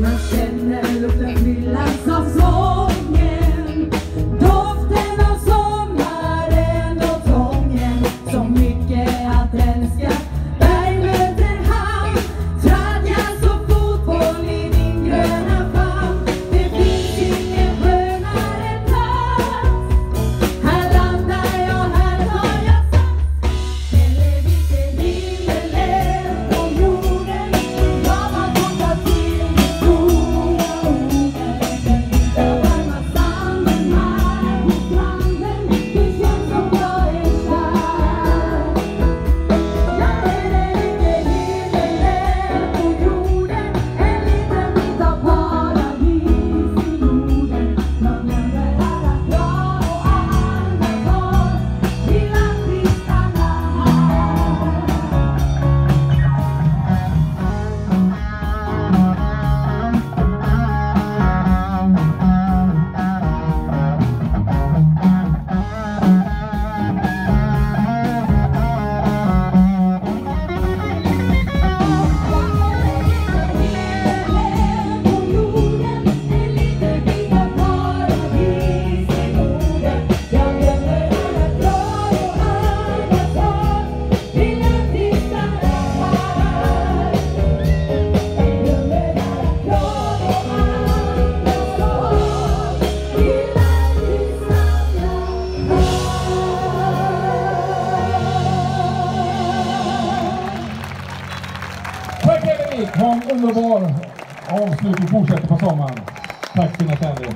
Man känner lukten fyllans av sången, doften av sommaren och tången. Så mycket att älska. Berg möter hamn, tradjas och fotboll i din gröna famn. Det finns ingen skönare plats. Här landar jag, här tar jag sats. Eller vilken himmel är på jorden. Jag har kommit till det stora ordet. Den vita varma sanden här på stranden. Det känns som jag är kär. Eller vilken himmel är på jorden. En liten bit av paradis i Norden. Man glömmer alla krav och alla svar. Vill att vi stannar här. Tack Emelie, ha en underbar avslutning, fortsätter på sommaren. Tack Stina Stenley.